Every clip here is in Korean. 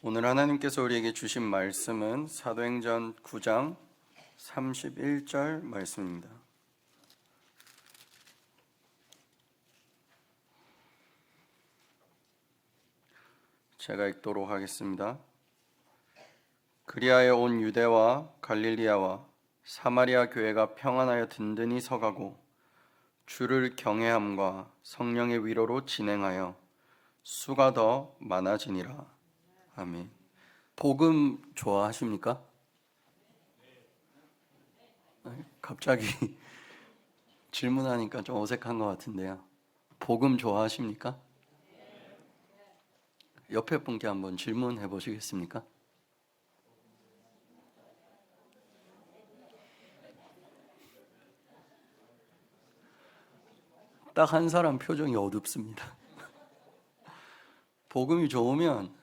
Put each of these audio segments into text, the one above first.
오늘 하나님께서 우리에게 주신 말씀은 사도행전 9장 31절 말씀입니다. 제가 읽도록 하겠습니다. 그리하여 온 유대와 갈릴리아와 사마리아 교회가 평안하여 든든히 서가고 주를 경외함과 성령의 위로로 진행하여 수가 더 많아지니라. 아멘. 복음 좋아하십니까? 갑자기 질문하니까 좀 어색한 것 같은데요. 복음 좋아하십니까? 옆에 분께 한번 질문해 보시겠습니까? 딱 한 사람 표정이 어둡습니다. 복음이 좋으면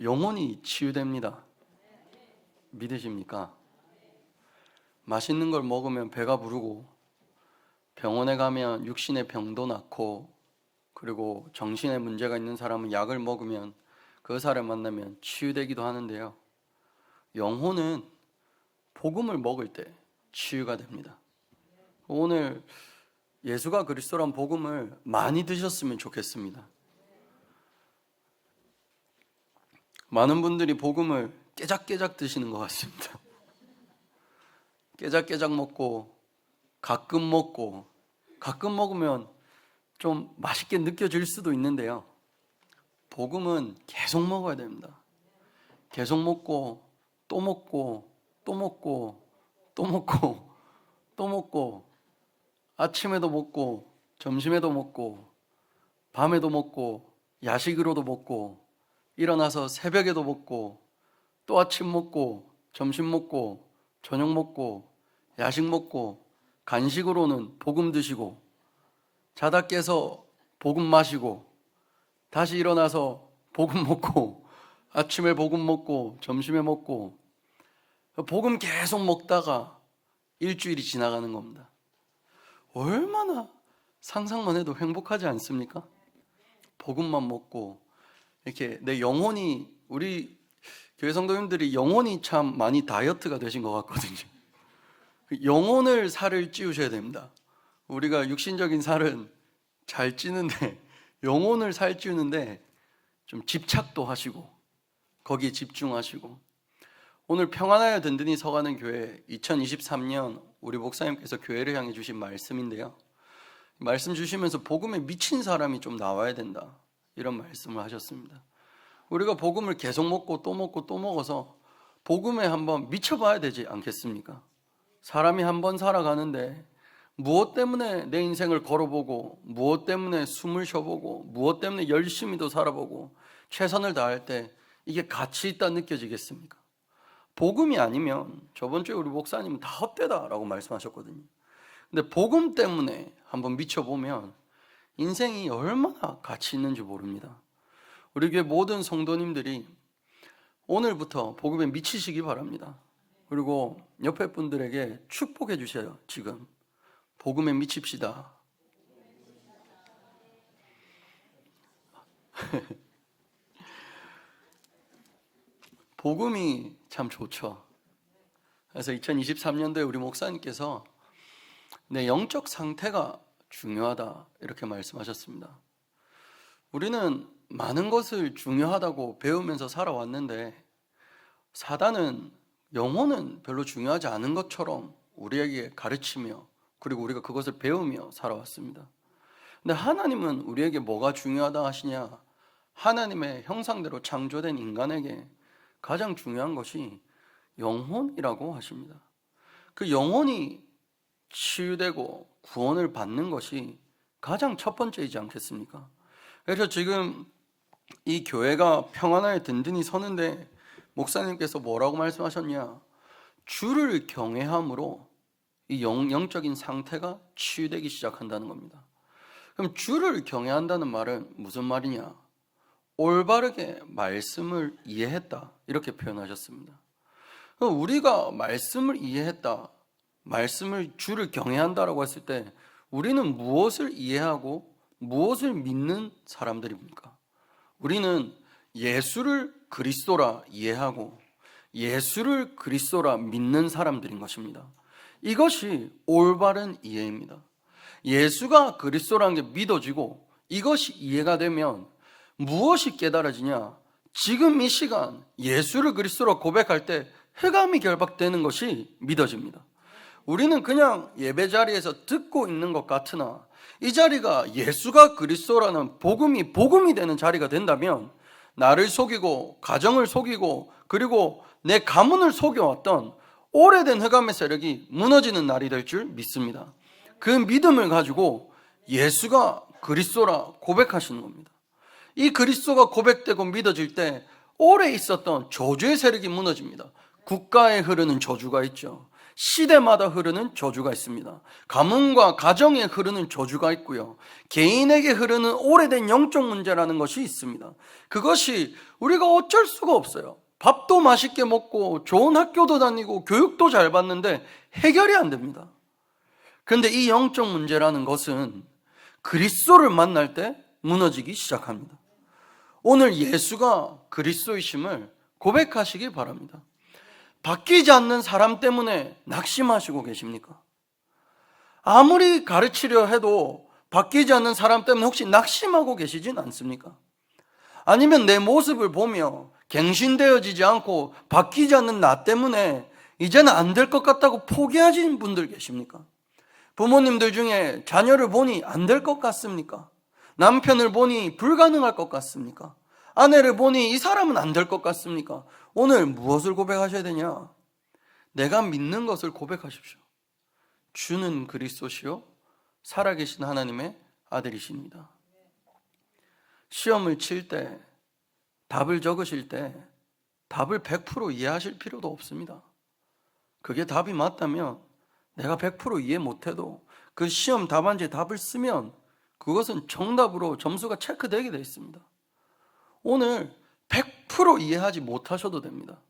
영혼이 치유됩니다. 믿으십니까? 맛있는 걸 먹으면 배가 부르고, 병원에 가면 육신의 병도 낫고, 그리고 정신에 문제가 있는 사람은 약을 먹으면 그 사람 만나면 치유되기도 하는데요. 영혼은 복음을 먹을 때 치유가 됩니다. 오늘 예수가 그리스도란 복음을 많이 드셨으면 좋겠습니다. 많은 분들이 복음을 깨작깨작 드시는 것 같습니다. 깨작깨작 먹고 가끔 먹으면 좀 맛있게 느껴질 수도 있는데요. 복음은 계속 먹어야 됩니다. 계속 먹고 또 먹고 또 먹고 또 먹고 또 먹고, 아침에도 먹고 점심에도 먹고 밤에도 먹고 야식으로도 먹고 일어나서 새벽에도 먹고 또 아침 먹고 점심 먹고 저녁 먹고 야식 먹고 간식으로는 복음 드시고 자다 깨서 복음 마시고 다시 일어나서 복음 먹고 아침에 복음 먹고 점심에 먹고 복음 계속 먹다가 일주일이 지나가는 겁니다. 얼마나 상상만 해도 행복하지 않습니까? 복음만 먹고 이렇게 내 영혼이, 우리 교회 성도님들이 영혼이 참 많이 다이어트가 되신 것 같거든요. 영혼을 살을 찌우셔야 됩니다. 우리가 육신적인 살은 잘 찌는데 영혼을 살 찌우는데 좀 집착도 하시고 거기에 집중하시고, 오늘 평안하여 든든히 서가는 교회 2023년 우리 목사님께서 교회를 향해 주신 말씀인데요, 말씀 주시면서 복음에 미친 사람이 좀 나와야 된다, 이런 말씀을 하셨습니다. 우리가 복음을 계속 먹고 또 먹고 또 먹어서 복음에 한번 미쳐봐야 되지 않겠습니까? 사람이 한번 살아가는데 무엇 때문에 내 인생을 걸어보고, 무엇 때문에 숨을 쉬어보고, 무엇 때문에 열심히도 살아보고 최선을 다할 때 이게 가치 있다 느껴지겠습니까? 복음이 아니면, 저번 주에 우리 목사님은 다 헛되다라고 말씀하셨거든요. 근데 복음 때문에 한번 미쳐보면 인생이 얼마나 가치 있는지 모릅니다. 우리 교회 모든 성도님들이 오늘부터 복음에 미치시기 바랍니다. 그리고 옆에 분들에게 축복해 주셔요. 지금 복음에 미칩시다. 복음이 참 좋죠. 그래서 2023년도에 우리 목사님께서 내 영적 상태가 중요하다, 이렇게 말씀하셨습니다. 우리는 많은 것을 중요하다고 배우면서 살아왔는데 사단은 영혼은 별로 중요하지 않은 것처럼 우리에게 가르치며, 그리고 우리가 그것을 배우며 살아왔습니다. 근데 하나님은 우리에게 뭐가 중요하다 하시냐? 하나님의 형상대로 창조된 인간에게 가장 중요한 것이 영혼이라고 하십니다. 그 영혼이 치유되고 구원을 받는 것이 가장 첫 번째이지 않겠습니까? 그래서 지금 이 교회가 평안하여 든든히 서는데 목사님께서 뭐라고 말씀하셨냐? 주를 경외함으로 이 영적인 상태가 치유되기 시작한다는 겁니다. 그럼 주를 경외한다는 말은 무슨 말이냐? 올바르게 말씀을 이해했다, 이렇게 표현하셨습니다. 그럼 우리가 말씀을 이해했다, 말씀을, 주를 경외한다라고 했을 때 우리는 무엇을 이해하고 무엇을 믿는 사람들입니까? 우리는 예수를 그리스도라 이해하고 예수를 그리스도라 믿는 사람들인 것입니다. 이것이 올바른 이해입니다. 예수가 그리스도라는 게 믿어지고 이것이 이해가 되면 무엇이 깨달아지냐? 지금 이 시간 예수를 그리스도로 고백할 때 흑암이 결박되는 것이 믿어집니다. 우리는 그냥 예배 자리에서 듣고 있는 것 같으나 이 자리가 예수가 그리스도라는 복음이 되는 자리가 된다면 나를 속이고 가정을 속이고 그리고 내 가문을 속여왔던 오래된 흑암의 세력이 무너지는 날이 될 줄 믿습니다. 그 믿음을 가지고 예수가 그리스도라 고백하시는 겁니다. 이 그리스도가 고백되고 믿어질 때 오래 있었던 저주의 세력이 무너집니다. 국가에 흐르는 저주가 있죠. 시대마다 흐르는 저주가 있습니다. 가문과 가정에 흐르는 저주가 있고요. 개인에게 흐르는 오래된 영적 문제라는 것이 있습니다. 그것이 우리가 어쩔 수가 없어요. 밥도 맛있게 먹고 좋은 학교도 다니고 교육도 잘 받는데 해결이 안 됩니다. 그런데 이 영적 문제라는 것은 그리스도를 만날 때 무너지기 시작합니다. 오늘 예수가 그리스도이심을 고백하시기 바랍니다. 바뀌지 않는 사람 때문에 낙심하시고 계십니까? 아무리 가르치려 해도 바뀌지 않는 사람 때문에 혹시 낙심하고 계시진 않습니까? 아니면 내 모습을 보며 갱신되어지지 않고 바뀌지 않는 나 때문에 이제는 안 될 것 같다고 포기하신 분들 계십니까? 부모님들 중에 자녀를 보니 안 될 것 같습니까? 남편을 보니 불가능할 것 같습니까? 아내를 보니 이 사람은 안 될 것 같습니까? 오늘 무엇을 고백하셔야 되냐? 내가 믿는 것을 고백하십시오. 주는 그리스도시요 살아계신 하나님의 아들이십니다. 시험을 칠 때, 답을 적으실 때 답을 100% 이해하실 필요도 없습니다. 그게 답이 맞다면 내가 100% 이해 못해도 그 시험 답안지에 답을 쓰면 그것은 정답으로 점수가 체크되게 되어 있습니다. 오늘 100% 이해하지 못하셔도 됩니다.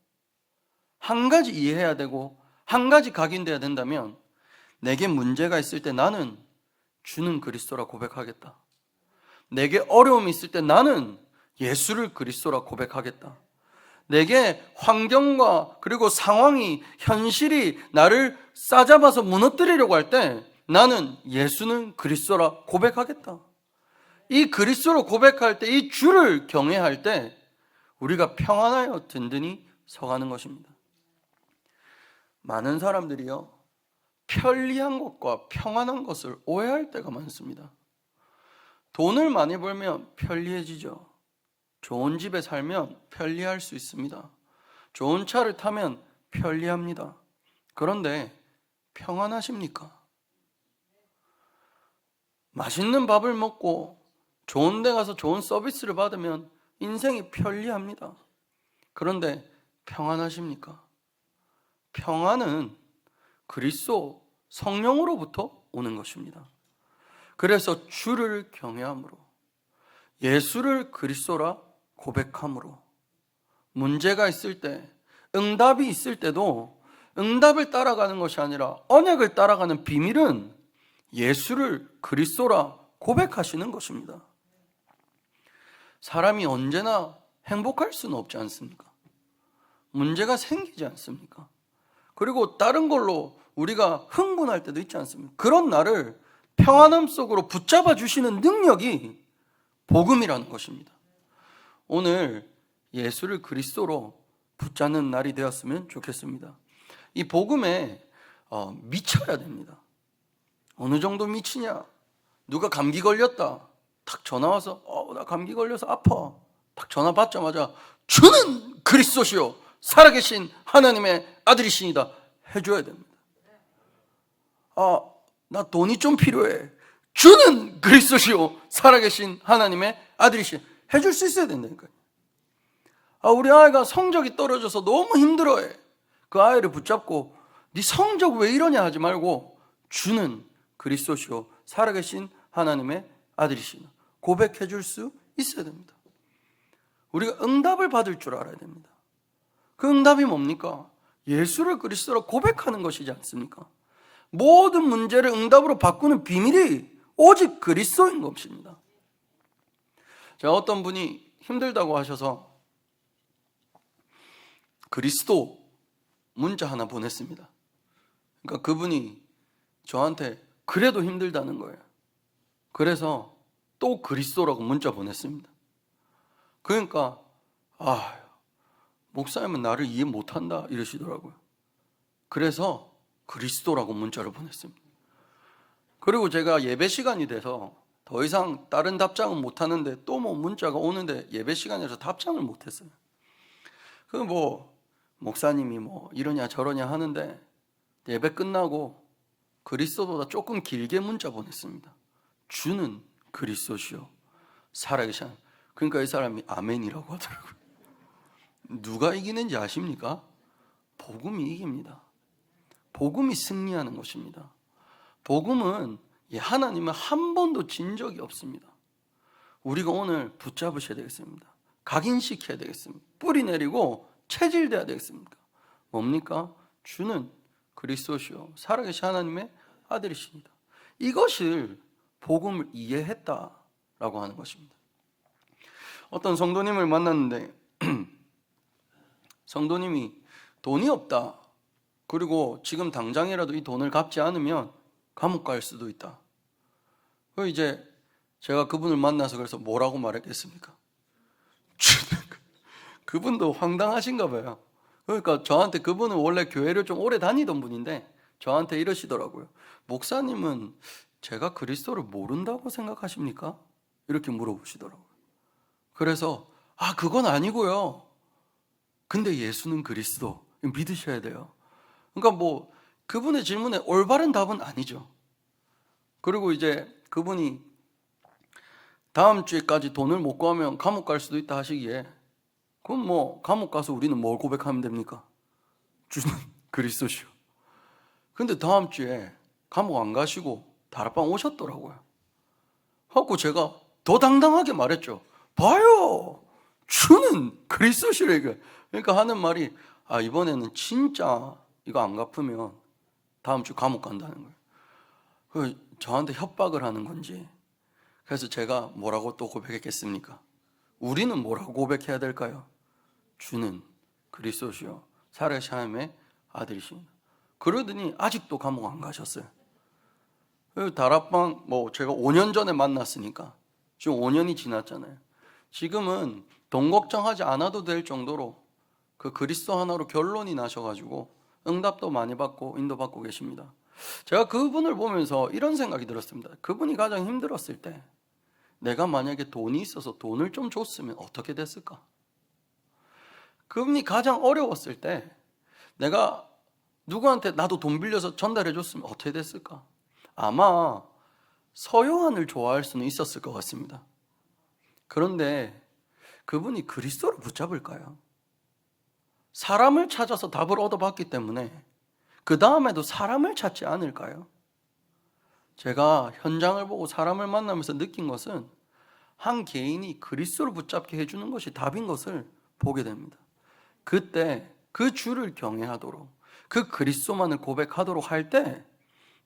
한 가지 이해해야 되고 한 가지 각인돼야 된다면 내게 문제가 있을 때 나는 주는 그리스도라 고백하겠다. 내게 어려움이 있을 때 나는 예수를 그리스도라 고백하겠다. 내게 환경과 그리고 상황이 현실이 나를 싸잡아서 무너뜨리려고 할 때 나는 예수는 그리스도라 고백하겠다. 이 그리스도로 고백할 때 이 주를 경외할 때 우리가 평안하여 든든히 서가는 것입니다. 많은 사람들이요 편리한 것과 평안한 것을 오해할 때가 많습니다. 돈을 많이 벌면 편리해지죠. 좋은 집에 살면 편리할 수 있습니다. 좋은 차를 타면 편리합니다. 그런데 평안하십니까? 맛있는 밥을 먹고 좋은 데 가서 좋은 서비스를 받으면 인생이 편리합니다. 그런데 평안하십니까? 평안은 그리스도 성령으로부터 오는 것입니다. 그래서 주를 경외함으로 예수를 그리스도라 고백함으로 문제가 있을 때 응답이 있을 때도 응답을 따라가는 것이 아니라 언약을 따라가는 비밀은 예수를 그리스도라 고백하시는 것입니다. 사람이 언제나 행복할 수는 없지 않습니까? 문제가 생기지 않습니까? 그리고 다른 걸로 우리가 흥분할 때도 있지 않습니까? 그런 나를 평안함 속으로 붙잡아 주시는 능력이 복음이라는 것입니다. 오늘 예수를 그리스도로 붙잡는 날이 되었으면 좋겠습니다. 이 복음에 미쳐야 됩니다. 어느 정도 미치냐? 누가 감기 걸렸다. 탁 전화 와서 나 감기 걸려서 아파. 탁 전화 받자마자 주는 그리스도시요 살아계신 하나님의 아들이시니다 해줘야 됩니다. 나 돈이 좀 필요해. 주는 그리스도시요 살아계신 하나님의 아들이시 해줄 수 있어야 된다니까요. 우리 아이가 성적이 떨어져서 너무 힘들어해. 그 아이를 붙잡고 네 성적 왜 이러냐 하지 말고 주는 그리스도시요 살아계신 하나님의 아들이시나 고백해 줄 수 있어야 됩니다. 우리가 응답을 받을 줄 알아야 됩니다. 그 응답이 뭡니까? 예수를 그리스도로 고백하는 것이지 않습니까? 모든 문제를 응답으로 바꾸는 비밀이 오직 그리스도인 것입니다. 제가 어떤 분이 힘들다고 하셔서 그리스도 문자 하나 보냈습니다. 그러니까 그분이 저한테 그래도 힘들다는 거예요. 그래서 또 그리스도라고 문자 보냈습니다. 그러니까 목사님은 나를 이해 못한다 이러시더라고요. 그래서 그리스도라고 문자를 보냈습니다. 그리고 제가 예배 시간이 돼서 더 이상 다른 답장은 못하는데 또 뭐 문자가 오는데 예배 시간이라서 답장을 못했어요. 그 뭐 목사님이 뭐 이러냐 저러냐 하는데 예배 끝나고 그리스도보다 조금 길게 문자 보냈습니다. 주는 그리스도시요 살아계신. 그러니까 이 사람이 아멘이라고 하더라고요. 누가 이기는지 아십니까? 복음이 이깁니다. 복음이 승리하는 것입니다. 복음은 하나님은 한 번도 진 적이 없습니다. 우리가 오늘 붙잡으셔야 되겠습니다. 각인시켜야 되겠습니다. 뿌리 내리고 체질돼야 되겠습니까? 뭡니까? 주는 그리스도시요 살아계신 하나님의 아들이십니다. 이것을 복음을 이해했다라고 하는 것입니다. 어떤 성도님을 만났는데 성도님이 돈이 없다. 그리고 지금 당장이라도 이 돈을 갚지 않으면 감옥 갈 수도 있다. 이제 제가 그분을 만나서 그래서 뭐라고 말했겠습니까? 그분도 황당하신가 봐요. 그러니까 저한테 그분은 원래 교회를 좀 오래 다니던 분인데 저한테 이러시더라고요. 목사님은 제가 그리스도를 모른다고 생각하십니까? 이렇게 물어보시더라고요. 그래서 그건 아니고요. 근데 예수는 그리스도 믿으셔야 돼요. 그러니까 뭐 그분의 질문에 올바른 답은 아니죠. 그리고 이제 그분이 다음 주에까지 돈을 못 구하면 감옥 갈 수도 있다 하시기에 그럼 뭐 감옥 가서 우리는 뭘 고백하면 됩니까? 주는 그리스도시오. 근데 다음 주에 감옥 안 가시고 다락방 오셨더라고요. 하고 제가 더 당당하게 말했죠. 봐요, 주는 그리스도시래. 그러니까 하는 말이 이번에는 진짜 이거 안 갚으면 다음 주 감옥 간다는 거예요. 저한테 협박을 하는 건지. 그래서 제가 뭐라고 또 고백했겠습니까? 우리는 뭐라고 고백해야 될까요? 주는 그리스도시요 살아계신 하나님의 아들이십니다. 그러더니 아직도 감옥 안 가셨어요. 다락방 제가 5년 전에 만났으니까 지금 5년이 지났잖아요. 지금은 돈 걱정하지 않아도 될 정도로 그 그리스도 하나로 결론이 나셔가지고 응답도 많이 받고 인도받고 계십니다. 제가 그분을 보면서 이런 생각이 들었습니다. 그분이 가장 힘들었을 때 내가 만약에 돈이 있어서 돈을 좀 줬으면 어떻게 됐을까? 그분이 가장 어려웠을 때 내가 누구한테 나도 돈 빌려서 전달해 줬으면 어떻게 됐을까? 아마 서요한을 좋아할 수는 있었을 것 같습니다. 그런데 그분이 그리스도를 붙잡을까요? 사람을 찾아서 답을 얻어봤기 때문에 그 다음에도 사람을 찾지 않을까요? 제가 현장을 보고 사람을 만나면서 느낀 것은 한 개인이 그리스도를 붙잡게 해주는 것이 답인 것을 보게 됩니다. 그때 그 주를 경외하도록 그 그리스도만을 고백하도록 할 때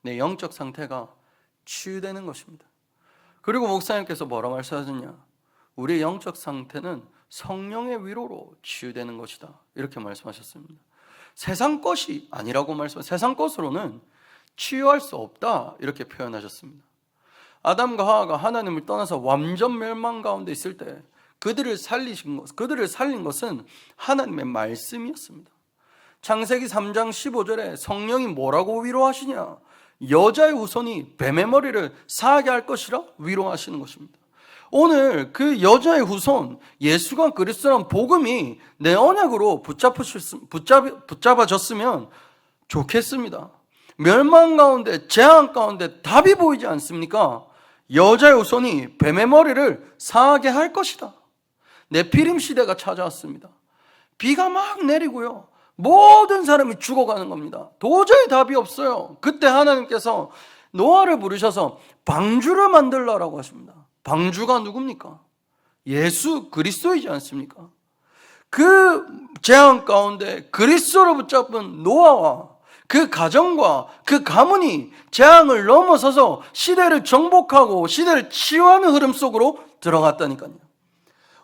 내 영적 상태가 치유되는 것입니다. 그리고 목사님께서 뭐라고 말씀하셨냐? 우리의 영적 상태는 성령의 위로로 치유되는 것이다. 이렇게 말씀하셨습니다. 세상 것이 아니라고 말씀하셨습니다. 세상 것으로는 치유할 수 없다. 이렇게 표현하셨습니다. 아담과 하와가 하나님을 떠나서 완전 멸망 가운데 있을 때 그들을 살린 것은 하나님의 말씀이었습니다. 창세기 3장 15절에 성령이 뭐라고 위로하시냐? 여자의 후손이 뱀의 머리를 상하게 할 것이라 위로하시는 것입니다. 오늘 그 여자의 후손 예수가 그리스도란 복음이 내 언약으로 붙잡아졌으면 좋겠습니다. 멸망 가운데 재앙 가운데 답이 보이지 않습니까? 여자의 후손이 뱀의 머리를 상하게 할 것이다. 네피림 시대가 찾아왔습니다. 비가 막 내리고요. 모든 사람이 죽어가는 겁니다. 도저히 답이 없어요. 그때 하나님께서 노아를 부르셔서 방주를 만들라라고 하십니다. 방주가 누굽니까? 예수 그리스도이지 않습니까? 그 재앙 가운데 그리스도로 붙잡은 노아와 그 가정과 그 가문이 재앙을 넘어서서 시대를 정복하고 시대를 치유하는 흐름 속으로 들어갔다니까요.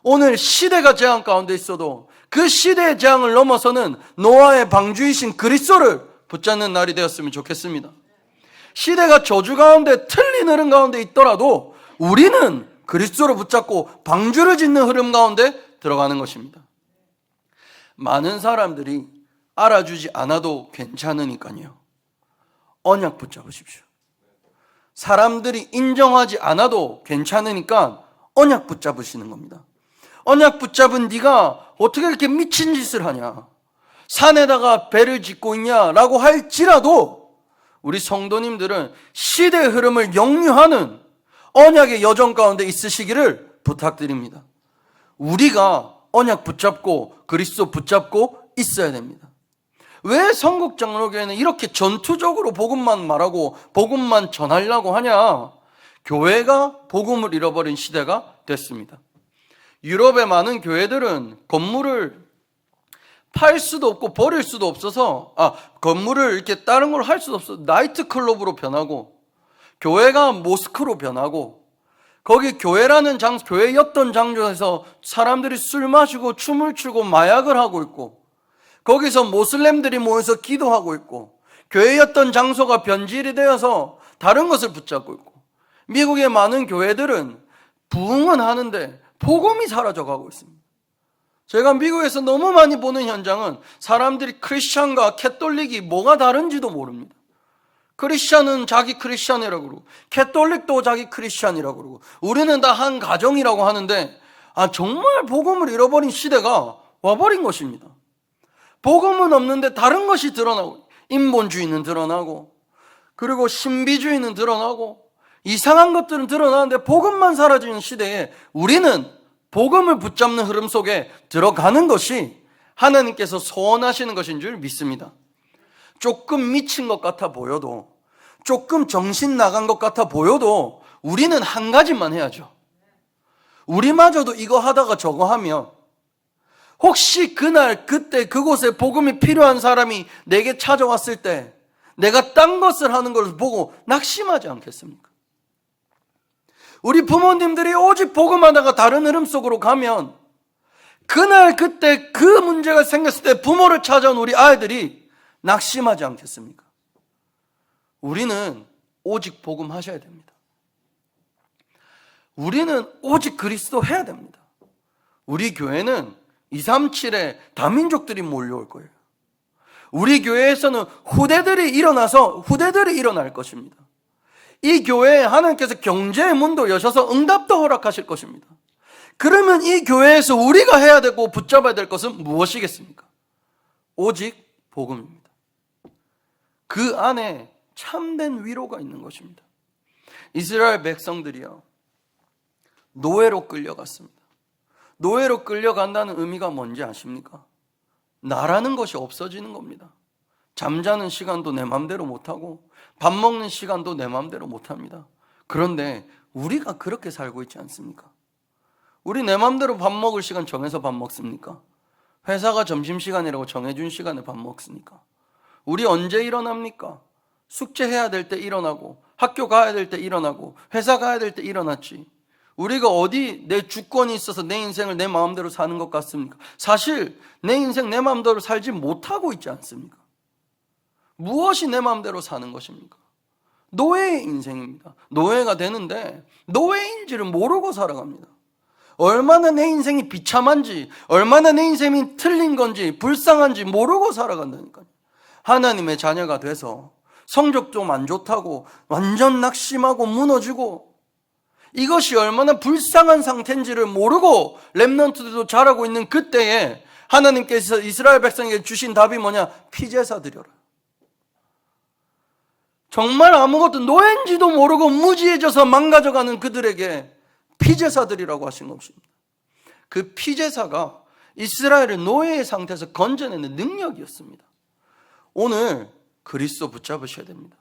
오늘 시대가 재앙 가운데 있어도 그 시대의 재앙을 넘어서는 노아의 방주이신 그리스도를 붙잡는 날이 되었으면 좋겠습니다. 시대가 저주 가운데 틀린 흐름 가운데 있더라도 우리는 그리스도를 붙잡고 방주를 짓는 흐름 가운데 들어가는 것입니다. 많은 사람들이 알아주지 않아도 괜찮으니까요. 언약 붙잡으십시오. 사람들이 인정하지 않아도 괜찮으니까 언약 붙잡으시는 겁니다. 언약 붙잡은 네가 어떻게 이렇게 미친 짓을 하냐, 산에다가 배를 짓고 있냐라고 할지라도 우리 성도님들은 시대의 흐름을 역류하는 언약의 여정 가운데 있으시기를 부탁드립니다. 우리가 언약 붙잡고 그리스도 붙잡고 있어야 됩니다. 왜 성국장로교회는 이렇게 전투적으로 복음만 말하고 복음만 전하려고 하냐? 교회가 복음을 잃어버린 시대가 됐습니다. 유럽의 많은 교회들은 건물을 팔 수도 없고 버릴 수도 없어서 건물을 이렇게 다른 걸 할 수도 없어 나이트클럽으로 변하고, 교회가 모스크로 변하고, 거기 교회라는 교회였던 장소에서 사람들이 술 마시고 춤을 추고 마약을 하고 있고, 거기서 모슬렘들이 모여서 기도하고 있고, 교회였던 장소가 변질이 되어서 다른 것을 붙잡고 있고, 미국의 많은 교회들은 부흥은 하는데 복음이 사라져가고 있습니다. 제가 미국에서 너무 많이 보는 현장은 사람들이 크리스찬과 캐톨릭이 뭐가 다른지도 모릅니다. 크리스찬은 자기 크리스찬이라고 그러고 캐톨릭도 자기 크리스찬이라고 그러고 우리는 다 한 가정이라고 하는데 정말 복음을 잃어버린 시대가 와버린 것입니다. 복음은 없는데 다른 것이 드러나고, 인본주의는 드러나고, 그리고 신비주의는 드러나고, 이상한 것들은 드러나는데 복음만 사라지는 시대에 우리는 복음을 붙잡는 흐름 속에 들어가는 것이 하나님께서 소원하시는 것인 줄 믿습니다. 조금 미친 것 같아 보여도, 조금 정신 나간 것 같아 보여도 우리는 한 가지만 해야죠. 우리마저도 이거 하다가 저거 하면 혹시 그날 그때 그곳에 복음이 필요한 사람이 내게 찾아왔을 때 내가 딴 것을 하는 것을 보고 낙심하지 않겠습니까? 우리 부모님들이 오직 복음하다가 다른 흐름 속으로 가면 그날 그때 그 문제가 생겼을 때 부모를 찾아온 우리 아이들이 낙심하지 않겠습니까? 우리는 오직 복음하셔야 됩니다. 우리는 오직 그리스도 해야 됩니다. 우리 교회는 237에 다민족들이 몰려올 거예요. 우리 교회에서는 후대들이 일어날 것입니다. 이 교회에 하나님께서 경제의 문도 여셔서 응답도 허락하실 것입니다. 그러면 이 교회에서 우리가 해야 되고 붙잡아야 될 것은 무엇이겠습니까? 오직 복음입니다. 그 안에 참된 위로가 있는 것입니다. 이스라엘 백성들이요, 노예로 끌려갔습니다. 노예로 끌려간다는 의미가 뭔지 아십니까? 나라는 것이 없어지는 겁니다. 잠자는 시간도 내 맘대로 못하고 밥 먹는 시간도 내 맘대로 못합니다. 그런데 우리가 그렇게 살고 있지 않습니까? 우리 내 맘대로 밥 먹을 시간 정해서 밥 먹습니까? 회사가 점심시간이라고 정해준 시간에 밥 먹습니까? 우리 언제 일어납니까? 숙제해야 될 때 일어나고, 학교 가야 될 때 일어나고, 회사 가야 될 때 일어났지. 우리가 어디 내 주권이 있어서 내 인생을 내 마음대로 사는 것 같습니까? 사실 내 인생 내 마음대로 살지 못하고 있지 않습니까? 무엇이 내 마음대로 사는 것입니까? 노예의 인생입니다. 노예가 되는데 노예인지를 모르고 살아갑니다. 얼마나 내 인생이 비참한지, 얼마나 내 인생이 틀린 건지, 불쌍한지 모르고 살아간다니까요. 하나님의 자녀가 돼서 성적 좀 안 좋다고 완전 낙심하고 무너지고, 이것이 얼마나 불쌍한 상태인지를 모르고 렘넌트들도 자라고 있는 그때에 하나님께서 이스라엘 백성에게 주신 답이 뭐냐? 피제사 드려라. 정말 아무것도 노예인지도 모르고 무지해져서 망가져가는 그들에게 피제사 드리라고 하신 것입니다. 그 피제사가 이스라엘을 노예의 상태에서 건져내는 능력이었습니다. 오늘 그리스도 붙잡으셔야 됩니다.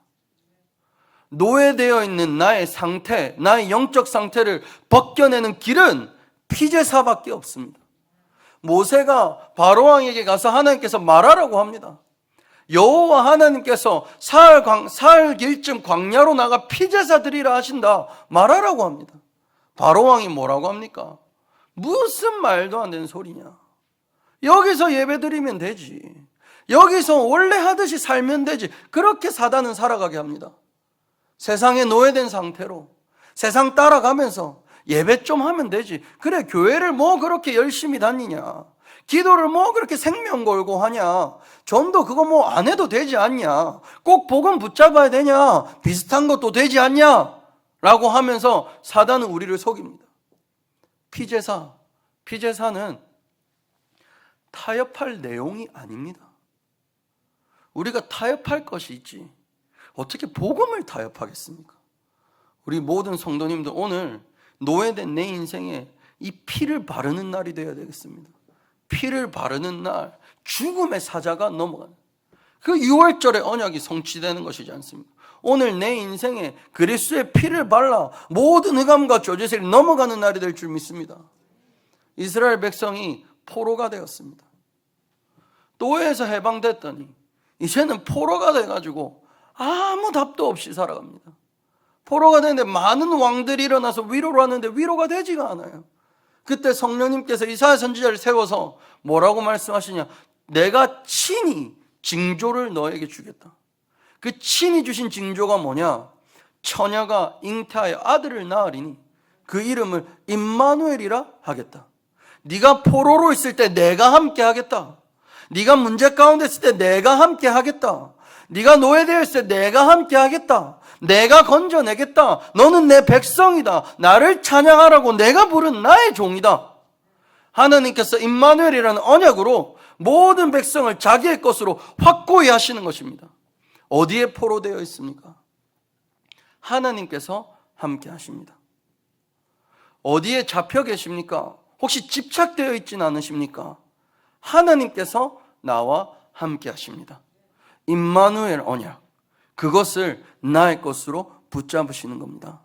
노예되어 있는 나의 상태, 나의 영적 상태를 벗겨내는 길은 피제사밖에 없습니다. 모세가 바로왕에게 가서 하나님께서 말하라고 합니다. 여호와 하나님께서 사흘 길쯤 광야로 나가 피제사 드리라 하신다, 말하라고 합니다. 바로왕이 뭐라고 합니까? 무슨 말도 안 되는 소리냐. 여기서 예배드리면 되지. 여기서 원래 하듯이 살면 되지. 그렇게 사단은 살아가게 합니다. 세상에 노예된 상태로 세상 따라가면서 예배 좀 하면 되지. 그래, 교회를 뭐 그렇게 열심히 다니냐, 기도를 뭐 그렇게 생명 걸고 하냐, 전도 그거 뭐 안 해도 되지 않냐, 꼭 복음 붙잡아야 되냐, 비슷한 것도 되지 않냐 라고 하면서 사단은 우리를 속입니다. 피제사는 타협할 내용이 아닙니다. 우리가 타협할 것이 있지 어떻게 복음을 타협하겠습니까? 우리 모든 성도님들 오늘 노예된 내 인생에 이 피를 바르는 날이 되어야 되겠습니다. 피를 바르는 날, 죽음의 사자가 넘어가는 그 6월절의 언약이 성취되는 것이지 않습니까? 오늘 내 인생에 그리스도의 피를 발라 모든 흑암과 저주세력이 넘어가는 날이 될 줄 믿습니다. 이스라엘 백성이 포로가 되었습니다. 노예에서 해방됐더니 이제는 포로가 돼가지고 아무 답도 없이 살아갑니다. 포로가 되는데 많은 왕들이 일어나서 위로를 하는데 위로가 되지가 않아요. 그때 성령님께서 이사야 선지자를 세워서 뭐라고 말씀하시냐, 내가 친히 징조를 너에게 주겠다. 그 친히 주신 징조가 뭐냐, 처녀가 잉태하여 아들을 낳으리니 그 이름을 임마누엘이라 하겠다. 네가 포로로 있을 때 내가 함께 하겠다. 네가 문제 가운데 있을 때 내가 함께 하겠다. 네가 노예되어 있을 때 내가 함께 하겠다. 내가 건져내겠다. 너는 내 백성이다. 나를 찬양하라고 내가 부른 나의 종이다. 하나님께서 임마누엘이라는 언약으로 모든 백성을 자기의 것으로 확고히 하시는 것입니다. 어디에 포로되어 있습니까? 하나님께서 함께 하십니다. 어디에 잡혀 계십니까? 혹시 집착되어 있지는 않으십니까? 하나님께서 나와 함께 하십니다. 임마누엘 언약, 그것을 나의 것으로 붙잡으시는 겁니다.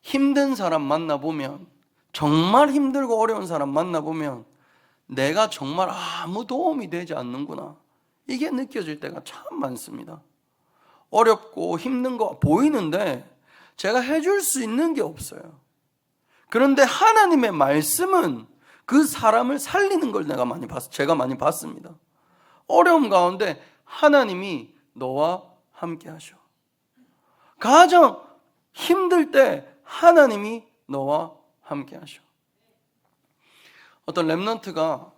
힘든 사람 만나보면, 정말 힘들고 어려운 사람 만나보면 내가 정말 아무 도움이 되지 않는구나, 이게 느껴질 때가 참 많습니다. 어렵고 힘든 거 보이는데 제가 해줄 수 있는 게 없어요. 그런데 하나님의 말씀은 그 사람을 살리는 걸 제가 많이 봤습니다. 어려움 가운데 하나님이 너와 함께 하셔. 가장 힘들 때 하나님이 너와 함께 하셔. 어떤 랩런트가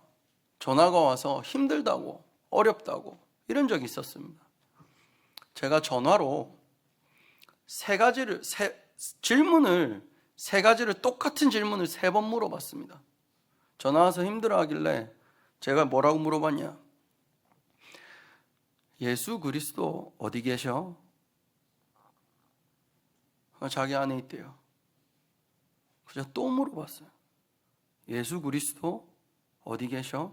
전화가 와서 힘들다고, 어렵다고 이런 적이 있었습니다. 제가 전화로 똑같은 질문을 3번 물어봤습니다. 전화 와서 힘들어하길래 제가 뭐라고 물어봤냐, 예수 그리스도 어디 계셔? 자기 안에 있대요. 그래서 또 물어봤어요. 예수 그리스도 어디 계셔?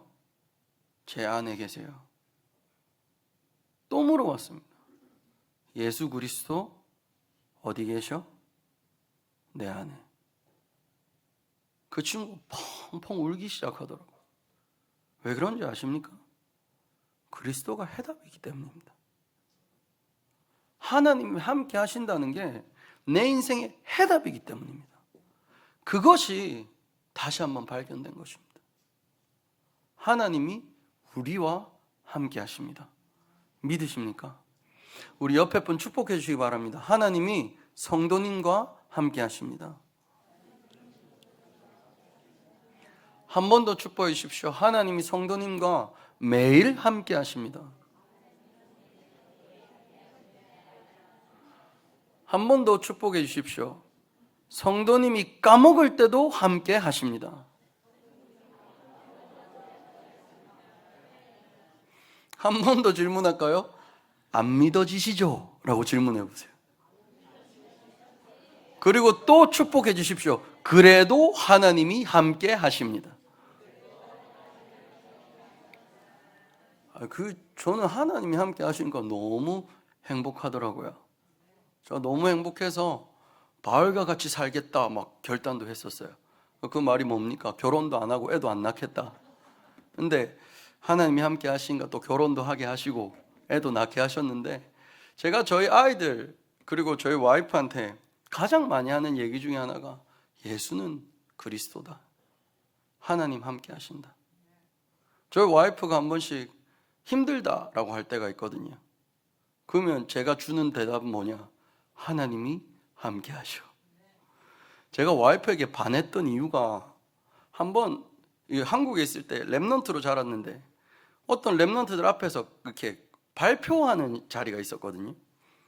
제 안에 계세요. 또 물어봤습니다. 예수 그리스도 어디 계셔? 내 안에. 그 친구 펑펑 울기 시작하더라고요. 왜 그런지 아십니까? 그리스도가 해답이기 때문입니다. 하나님이 함께 하신다는 게 내 인생의 해답이기 때문입니다. 그것이 다시 한번 발견된 것입니다. 하나님이 우리와 함께 하십니다. 믿으십니까? 우리 옆에 분 축복해 주시기 바랍니다. 하나님이 성도님과 함께 하십니다. 한 번 더 축복해 주십시오. 하나님이 성도님과 매일 함께 하십니다. 한 번 더 축복해 주십시오. 성도님이 까먹을 때도 함께 하십니다. 한 번 더 질문할까요? 안 믿어지시죠? 라고 질문해 보세요. 그리고 또 축복해 주십시오. 그래도 하나님이 함께 하십니다. 저는 하나님이 함께 하시는 거 너무 행복하더라고요. 저 너무 행복해서 바울과 같이 살겠다 막 결단도 했었어요. 그 말이 뭡니까? 결혼도 안 하고 애도 안 낳겠다. 근데 하나님이 함께 하시니까 또 결혼도 하게 하시고 애도 낳게 하셨는데, 제가 저희 아이들 그리고 저희 와이프한테 가장 많이 하는 얘기 중에 하나가 예수는 그리스도다. 하나님 함께 하신다. 저희 와이프가 한 번씩 힘들다라고 할 때가 있거든요. 그러면 제가 주는 대답은 뭐냐? 하나님이 함께 하셔. 제가 와이프에게 반했던 이유가, 한번 한국에 있을 때 랩넌트로 자랐는데 어떤 랩넌트들 앞에서 이렇게 발표하는 자리가 있었거든요.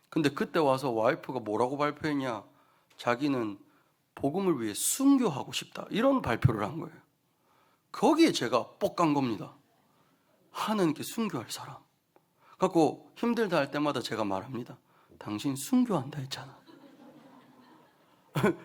근데 그때 와서 와이프가 뭐라고 발표했냐? 자기는 복음을 위해 순교하고 싶다, 이런 발표를 한 거예요. 거기에 제가 뻑 간 겁니다. 하나님께 순교할 사람. 갖고 힘들다 할 때마다 제가 말합니다. 당신 순교한다 했잖아.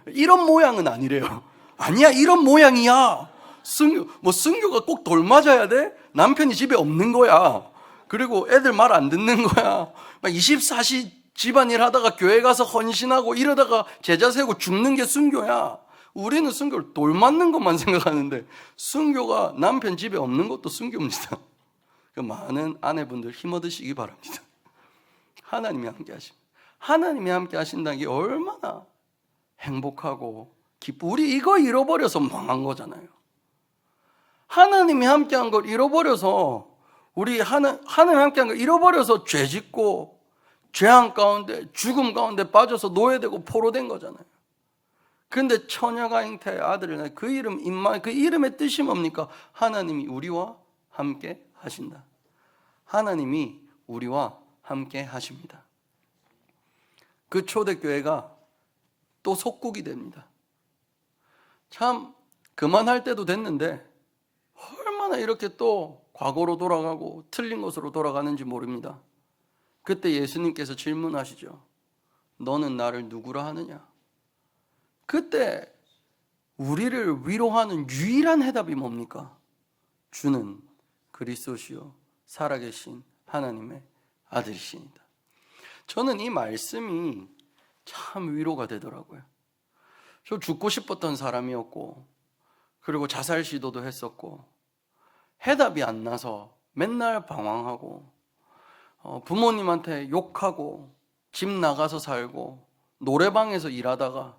이런 모양은 아니래요. 아니야, 이런 모양이야. 순교가 꼭 돌 맞아야 돼? 남편이 집에 없는 거야. 그리고 애들 말 안 듣는 거야. 24시 집안일 하다가 교회 가서 헌신하고 이러다가 제자 세우고 죽는 게 순교야. 우리는 순교를 돌 맞는 것만 생각하는데, 순교가 남편 집에 없는 것도 순교입니다. 그 많은 아내분들 힘 얻으시기 바랍니다. 하나님이 함께 하십니다. 하나님이 함께 하신다는 게 얼마나 행복하고 기쁘고, 우리 이거 잃어버려서 망한 거잖아요. 하나님이 함께한 걸 잃어버려서, 우리 하나님 함께한 걸 잃어버려서 죄 짓고 죄악 가운데, 죽음 가운데 빠져서 노예되고 포로된 거잖아요. 그런데 처녀가 잉태의 아들을 낳아, 그 이름 임마누엘, 그 이름의 뜻이 뭡니까? 하나님이 우리와 함께 하신다. 하나님이 우리와 함께 하십니다. 그 초대교회가 또 속국이 됩니다. 참 그만할 때도 됐는데 얼마나 이렇게 또 과거로 돌아가고 틀린 것으로 돌아가는지 모릅니다. 그때 예수님께서 질문하시죠. 너는 나를 누구라 하느냐? 그때 우리를 위로하는 유일한 해답이 뭡니까? 주는 그리스도시요 살아계신 하나님의 아들이십니다. 저는 이 말씀이 참 위로가 되더라고요. 저 죽고 싶었던 사람이었고, 그리고 자살 시도도 했었고, 해답이 안 나서 맨날 방황하고, 부모님한테 욕하고, 집 나가서 살고, 노래방에서 일하다가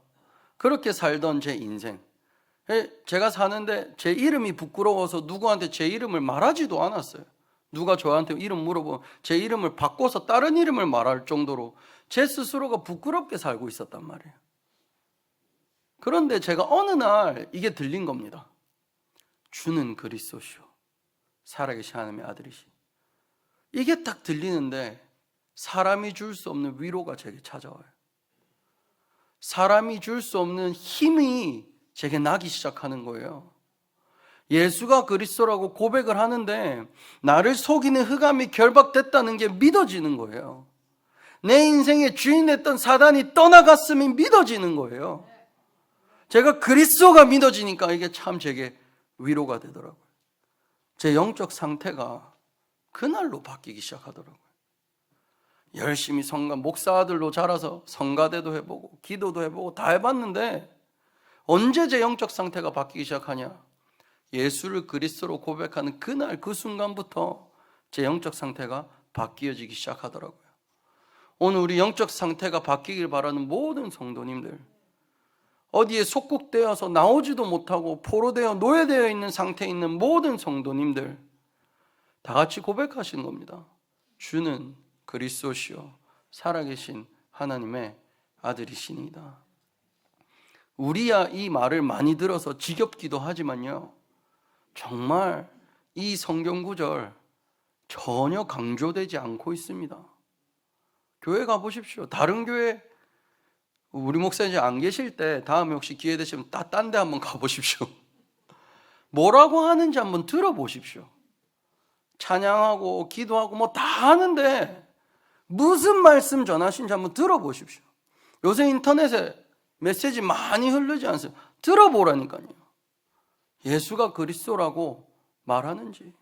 그렇게 살던 제 인생. 제가 사는데 제 이름이 부끄러워서 누구한테 제 이름을 말하지도 않았어요. 누가 저한테 이름 물어보면 제 이름을 바꿔서 다른 이름을 말할 정도로 제 스스로가 부끄럽게 살고 있었단 말이에요. 그런데 제가 어느 날 이게 들린 겁니다. 주는 그리스도시요 살아계신 하나님의 아들이시. 이게 딱 들리는데 사람이 줄 수 없는 위로가 제게 찾아와요. 사람이 줄 수 없는 힘이 제게 나기 시작하는 거예요. 예수가 그리스도라고 고백을 하는데 나를 속이는 흑암이 결박됐다는 게 믿어지는 거예요. 내 인생의 주인했던 사단이 떠나갔음이 믿어지는 거예요. 제가 그리스도가 믿어지니까 이게 참 제게 위로가 되더라고요. 제 영적 상태가 그날로 바뀌기 시작하더라고요. 열심히 목사 아들로 자라서 성가대도 해보고 기도도 해보고 다 해봤는데 언제 제 영적 상태가 바뀌기 시작하냐? 예수를 그리스도로 고백하는 그날 그 순간부터 제 영적 상태가 바뀌어지기 시작하더라고요. 오늘 우리 영적 상태가 바뀌길 바라는 모든 성도님들, 어디에 속국되어서 나오지도 못하고 포로되어 노예되어 있는 상태에 있는 모든 성도님들 다 같이 고백하시는 겁니다. 주는 그리스도시요 살아계신 하나님의 아들이시니이다. 우리야 이 말을 많이 들어서 지겹기도 하지만요, 정말 이 성경 구절 전혀 강조되지 않고 있습니다. 교회 가보십시오. 다른 교회, 우리 목사님 이제 안 계실 때 다음에 혹시 기회 되시면 딴 데 한번 가보십시오. 뭐라고 하는지 한번 들어보십시오. 찬양하고 기도하고 뭐 다 하는데 무슨 말씀 전하신지 한번 들어보십시오. 요새 인터넷에 메시지 많이 흐르지 않습니까? 들어보라니까요. 예수가 그리스도라고 말하는지.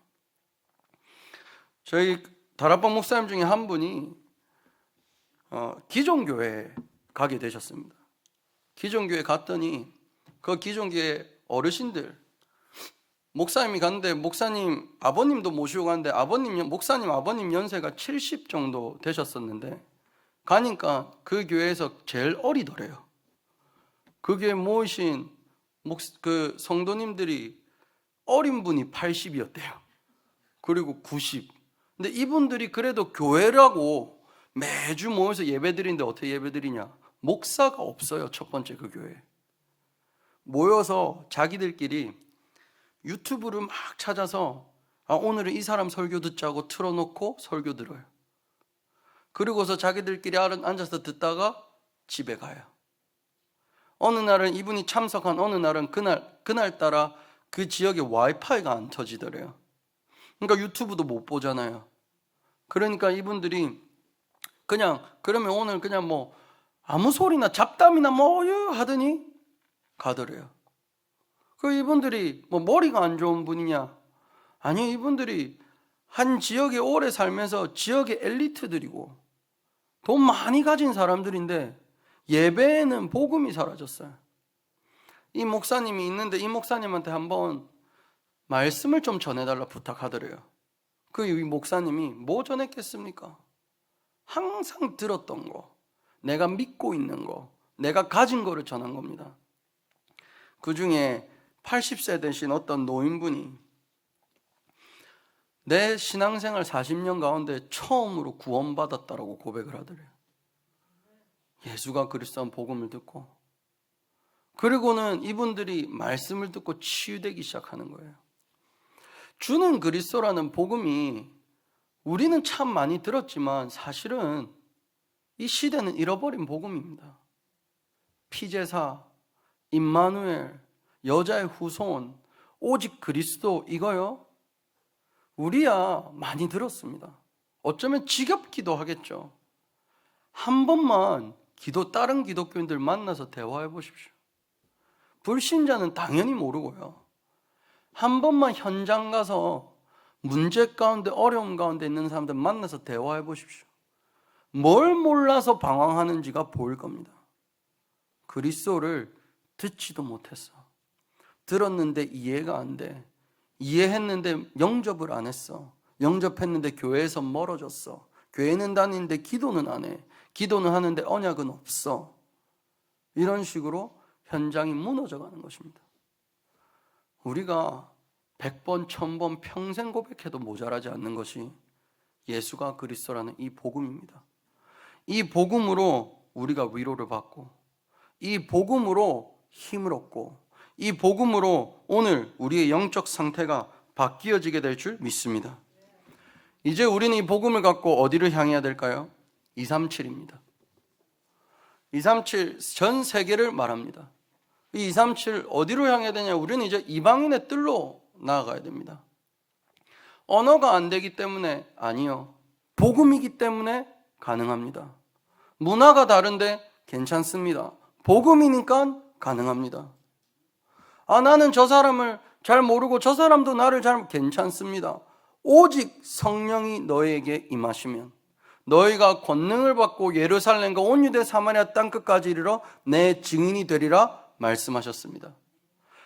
저희 다락방 목사님 중에 한 분이 기존교회에 가게 되셨습니다. 기존교회 갔더니 그 기존교회 어르신들, 목사님이 갔는데 목사님 아버님도 모시고 갔는데 목사님 아버님 연세가 70 정도 되셨었는데 가니까 그 교회에서 제일 어리더래요. 그 교회 모이신 그 성도님들이 어린 분이 80이었대요. 그리고 90. 근데 이분들이 그래도 교회라고 매주 모여서 예배 드리는데 어떻게 예배 드리냐? 목사가 없어요. 첫 번째 그 교회에. 모여서 자기들끼리 유튜브를 막 찾아서 오늘은 이 사람 설교 듣자고 틀어놓고 설교 들어요. 그리고서 자기들끼리 앉아서 듣다가 집에 가요. 어느 날은 이분이 참석한 어느 날은 그날따라 그 지역에 와이파이가 안 터지더래요. 그러니까 유튜브도 못 보잖아요. 그러니까 이분들이 그냥 그러면 오늘 그냥 뭐 아무 소리나 잡담이나 뭐 하더니 가더래요. 그 이분들이 뭐 머리가 안 좋은 분이냐? 아니, 이분들이 한 지역에 오래 살면서 지역의 엘리트들이고 돈 많이 가진 사람들인데 예배에는 복음이 사라졌어요. 이 목사님이 있는데 이 목사님한테 한번 말씀을 좀 전해달라 부탁하더래요. 그 이 목사님이 뭐 전했겠습니까? 항상 들었던 거, 내가 믿고 있는 거, 내가 가진 거를 전한 겁니다. 그 중에 80세 되신 어떤 노인분이 내 신앙생활 40년 가운데 처음으로 구원받았다라고 고백을 하더래요. 예수가 그리스도한 복음을 듣고, 그리고는 이분들이 말씀을 듣고 치유되기 시작하는 거예요. 주는 그리스도라는 복음이 우리는 참 많이 들었지만 사실은 이 시대는 잃어버린 복음입니다. 피제사, 임마누엘, 여자의 후손, 오직 그리스도, 이거요? 우리야 많이 들었습니다. 어쩌면 지겹기도 하겠죠. 한 번만 다른 기독교인들 만나서 대화해 보십시오. 불신자는 당연히 모르고요. 한 번만 현장 가서 문제 가운데 어려움 가운데 있는 사람들 만나서 대화해 보십시오. 뭘 몰라서 방황하는지가 보일 겁니다. 그리스도를 듣지도 못했어. 들었는데 이해가 안 돼. 이해했는데 영접을 안 했어. 영접했는데 교회에서 멀어졌어. 교회는 다니는데 기도는 안 해. 기도는 하는데 언약은 없어. 이런 식으로 현장이 무너져가는 것입니다. 우리가 100번, 1000번 평생 고백해도 모자라지 않는 것이 예수가 그리스도라는 이 복음입니다. 이 복음으로 우리가 위로를 받고, 이 복음으로 힘을 얻고, 이 복음으로 오늘 우리의 영적 상태가 바뀌어지게 될 줄 믿습니다. 이제 우리는 이 복음을 갖고 어디를 향해야 될까요? 237입니다. 237 전 세계를 말합니다. 이 237 어디로 향해야 되냐? 우리는 이제 이방인의 뜰로 나아가야 됩니다. 언어가 안 되기 때문에 아니요. 복음이기 때문에 가능합니다. 문화가 다른데 괜찮습니다. 복음이니까 가능합니다. 나는 저 사람을 잘 모르고 저 사람도 나를 잘 괜찮습니다. 오직 성령이 너에게 임하시면 너희가 권능을 받고 예루살렘과 온 유대 사마리아 땅끝까지 이르러 내 증인이 되리라 말씀하셨습니다.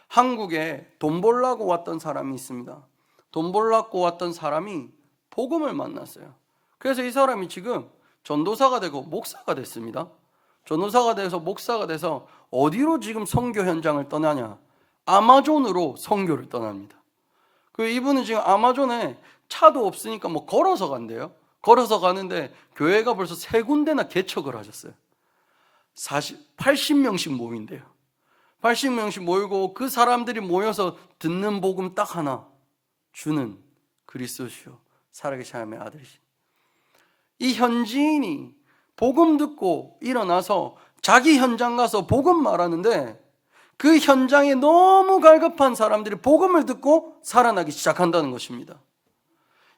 한국에 돈 벌라고 왔던 사람이 있습니다. 돈 벌라고 왔던 사람이 복음을 만났어요. 그래서 이 사람이 지금 전도사가 되고 목사가 됐습니다. 전도사가 돼서 목사가 돼서 어디로 지금 선교 현장을 떠나냐? 아마존으로 선교를 떠납니다. 그 이분은 지금 아마존에 차도 없으니까 뭐 걸어서 간대요. 걸어서 가는데 교회가 벌써 3군데나 개척을 하셨어요. 80명씩 모인대요. 80명씩 모이고 그 사람들이 모여서 듣는 복음 딱 하나, 주는 그리스도시요 살아계신 하나님의 아들이신. 이 현지인이 복음 듣고 일어나서 자기 현장 가서 복음 말하는데 그 현장에 너무 갈급한 사람들이 복음을 듣고 살아나기 시작한다는 것입니다.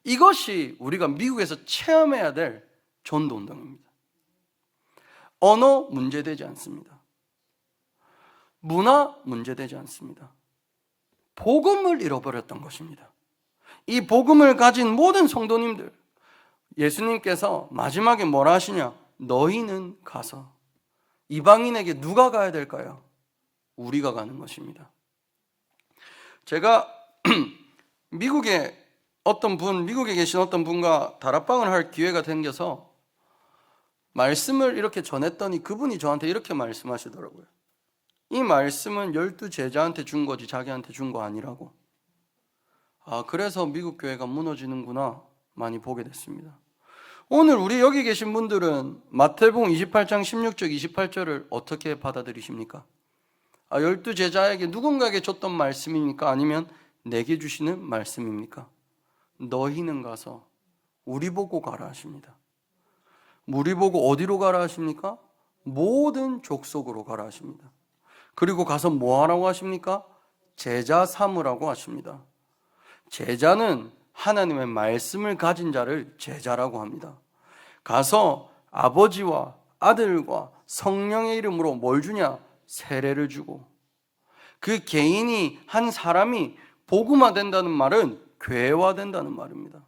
이것이 우리가 미국에서 체험해야 될 전도운동입니다. 언어 문제되지 않습니다. 문화 문제되지 않습니다. 복음을 잃어버렸던 것입니다. 이 복음을 가진 모든 성도님들, 예수님께서 마지막에 뭐라 하시냐? 너희는 가서. 이방인에게 누가 가야 될까요? 우리가 가는 것입니다. 제가 미국에 계신 어떤 분과 다락방을 할 기회가 생겨서 말씀을 이렇게 전했더니 그분이 저한테 이렇게 말씀하시더라고요. 이 말씀은 12 제자한테 준 거지 자기한테 준 거 아니라고. 그래서 미국 교회가 무너지는구나 많이 보게 됐습니다. 오늘 우리 여기 계신 분들은 마태복음 28장 16절 28절을 어떻게 받아들이십니까? 12제자에게 누군가에게 줬던 말씀입니까? 아니면 내게 주시는 말씀입니까? 너희는 가서 우리 보고 가라 하십니다. 우리 보고 어디로 가라 하십니까? 모든 족속으로 가라 하십니다. 그리고 가서 뭐 하라고 하십니까? 제자 삼으라고 하십니다. 제자는 하나님의 말씀을 가진 자를 제자라고 합니다. 가서 아버지와 아들과 성령의 이름으로 뭘 주냐? 세례를 주고, 그 개인이 한 사람이 복음화된다는 말은 교회화된다는 말입니다.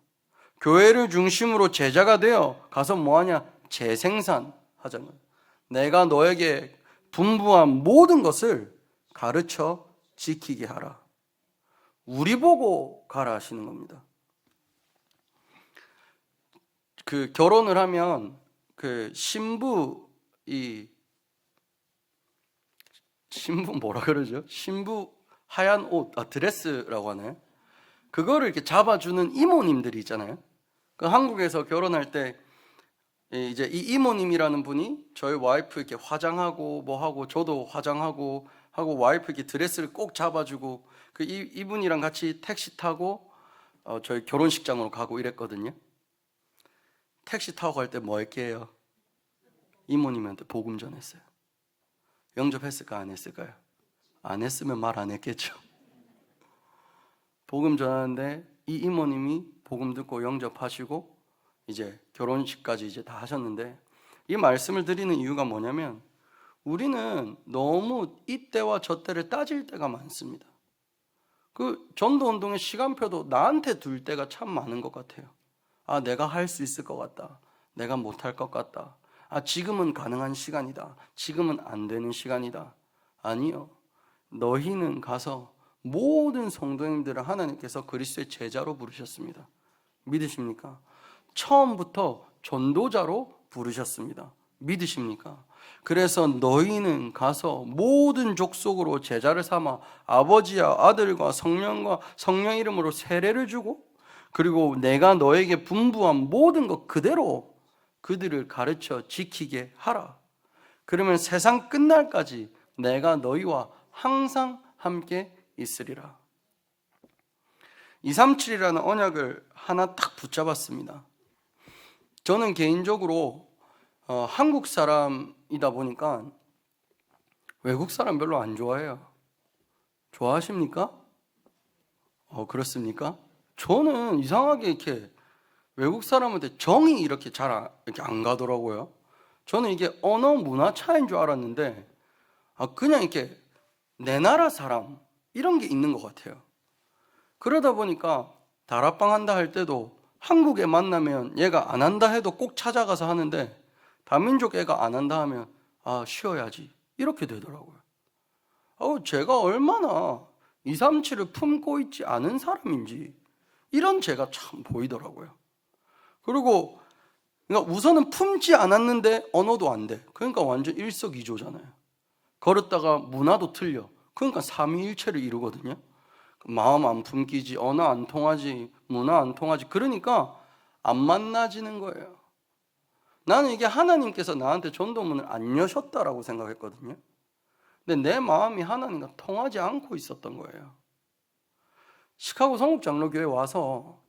교회를 중심으로 제자가 되어 가서 뭐하냐? 재생산하자는 거예요. 내가 너에게 분부한 모든 것을 가르쳐 지키게 하라. 우리 보고 가라 하시는 겁니다. 그 결혼을 하면 그 신부 뭐라 그러죠? 신부 하얀 옷, 드레스라고 하나요? 그거를 이렇게 잡아주는 이모님들이 있잖아요. 그 한국에서 결혼할 때 이제 이 이모님이라는 분이 저희 와이프 이렇게 화장하고 뭐 하고 저도 화장하고 하고 와이프 이렇게 드레스를 꼭 잡아주고 그 이분이랑 같이 택시 타고 저희 결혼식장으로 가고 이랬거든요. 택시 타고 갈 때 뭐 할게요? 이모님한테 복음 전했어요. 영접했을까 안 했을까요? 안 했으면 말 안 했겠죠. 복음 전하는데 이 이모님이 복음 듣고 영접하시고 이제 결혼식까지 이제 다 하셨는데, 이 말씀을 드리는 이유가 뭐냐면 우리는 너무 이때와 저때를 따질 때가 많습니다. 그 전도 운동의 시간표도 나한테 둘 때가 참 많은 것 같아요. 내가 할 수 있을 것 같다. 내가 못할 것 같다. 지금은 가능한 시간이다. 지금은 안 되는 시간이다. 아니요. 너희는 가서 모든 성도님들을 하나님께서 그리스도의 제자로 부르셨습니다. 믿으십니까? 처음부터 전도자로 부르셨습니다. 믿으십니까? 그래서 너희는 가서 모든 족속으로 제자를 삼아 아버지와 아들과 성령과 성령 이름으로 세례를 주고, 그리고 내가 너에게 분부한 모든 것 그대로 그들을 가르쳐 지키게 하라. 그러면 세상 끝날까지 내가 너희와 항상 함께 있으리라. 237이라는 언약을 하나 딱 붙잡았습니다. 저는 개인적으로 한국 사람이다 보니까 외국 사람 별로 안 좋아해요. 좋아하십니까? 그렇습니까? 저는 이상하게 이렇게 외국 사람한테 정이 이렇게 잘 이렇게 안 가더라고요. 저는 이게 언어 문화 차이인 줄 알았는데 그냥 이렇게 내 나라 사람 이런 게 있는 것 같아요. 그러다 보니까 다락방 한다 할 때도 한국에 만나면 얘가 안 한다 해도 꼭 찾아가서 하는데, 다민족 애가 안 한다 하면 쉬어야지 이렇게 되더라고요. 제가 얼마나 237을 품고 있지 않은 사람인지 이런 제가 참 보이더라고요. 그리고 그러니까 우선은 품지 않았는데 언어도 안 돼. 그러니까 완전 일석이조잖아요. 걸었다가 문화도 틀려. 그러니까 삼위일체를 이루거든요. 마음 안 품기지, 언어 안 통하지, 문화 안 통하지. 그러니까 안 만나지는 거예요. 나는 이게 하나님께서 나한테 전도문을 안 여셨다라고 생각했거든요. 근데 내 마음이 하나님과 통하지 않고 있었던 거예요. 시카고 성국장로교회 와서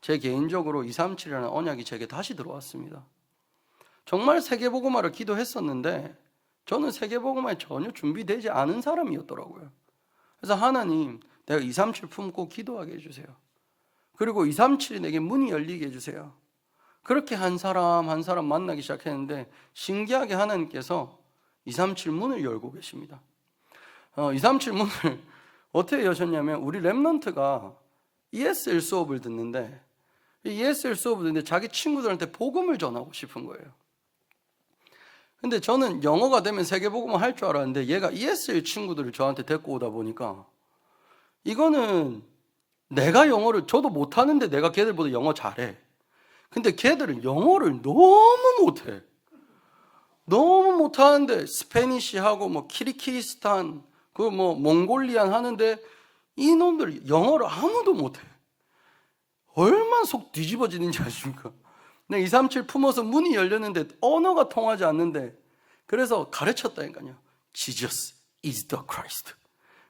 제 개인적으로 237이라는 언약이 제게 다시 들어왔습니다. 정말 세계복음화를 기도했었는데 저는 세계복음화에 전혀 준비되지 않은 사람이었더라고요. 그래서 하나님, 내가 237 품고 기도하게 해주세요. 그리고 237이 내게 문이 열리게 해주세요. 그렇게 한 사람 한 사람 만나기 시작했는데 신기하게 하나님께서 237 문을 열고 계십니다. 237 문을 어떻게 여셨냐면, 우리 랩런트가 ESL 수업을 듣는데 이 ESL 수업을 듣는데 자기 친구들한테 복음을 전하고 싶은 거예요. 근데 저는 영어가 되면 세계복음을 할 줄 알았는데 얘가 ESL 친구들을 저한테 데리고 오다 보니까 이거는 내가 영어를 저도 못하는데 내가 걔들보다 영어 잘해. 근데 걔들은 영어를 너무 못해. 너무 못하는데 스페니쉬하고 뭐 키르기스탄 그 뭐 몽골리안 하는데 이놈들 영어를 아무도 못해. 얼마나 속 뒤집어지는지 아십니까? 내가 237 품어서 문이 열렸는데 언어가 통하지 않는데, 그래서 가르쳤다니까요. Jesus is the Christ.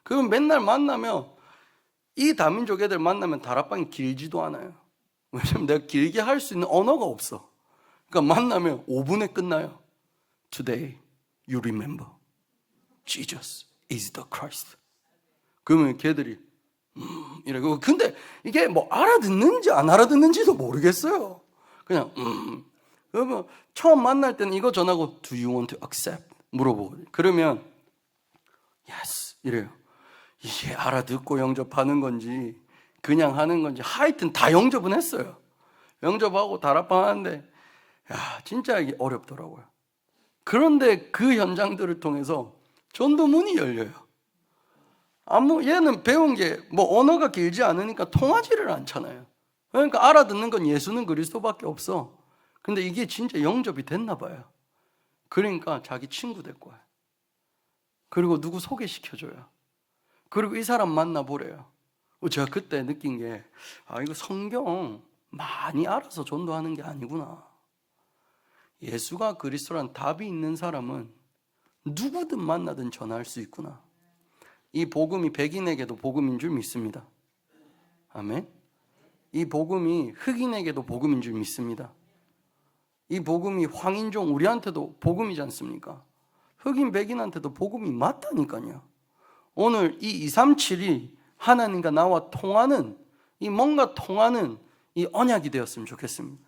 그럼 맨날 만나면, 이 다민족 애들 만나면 다락방이 길지도 않아요. 왜냐면 내가 길게 할 수 있는 언어가 없어. 그러니까 만나면 5분에 끝나요. Today you remember Jesus is the Christ. 그러면 걔들이 이러고, 근데 이게 뭐 알아듣는지 안 알아듣는지도 모르겠어요. 그냥 그러면 처음 만날 때는 이거 전하고 Do you want to accept? 물어보고, 그러면 Yes 이래요. 이게 알아듣고 영접하는 건지 그냥 하는 건지 하여튼 다 영접은 했어요. 영접하고 다락방 하는데 진짜 이게 어렵더라고요. 그런데 그 현장들을 통해서 전도문이 열려요. 얘는 배운 게 뭐 언어가 길지 않으니까 통하지를 않잖아요. 그러니까 알아듣는 건 예수는 그리스도밖에 없어. 근데 이게 진짜 영접이 됐나 봐요. 그러니까 자기 친구 데리고 와요. 그리고 누구 소개시켜줘요. 그리고 이 사람 만나보래요. 제가 그때 느낀 게, 이거 성경 많이 알아서 전도하는 게 아니구나. 예수가 그리스도란 답이 있는 사람은 누구든 만나든 전할 수 있구나. 이 복음이 백인에게도 복음인 줄 믿습니다. 아멘. 이 복음이 흑인에게도 복음인 줄 믿습니다. 이 복음이 황인종 우리한테도 복음이지 않습니까? 흑인 백인한테도 복음이 맞다니까요. 오늘 이 237이 하나님과 나와 통하는, 이 뭔가 통하는 이 언약이 되었으면 좋겠습니다.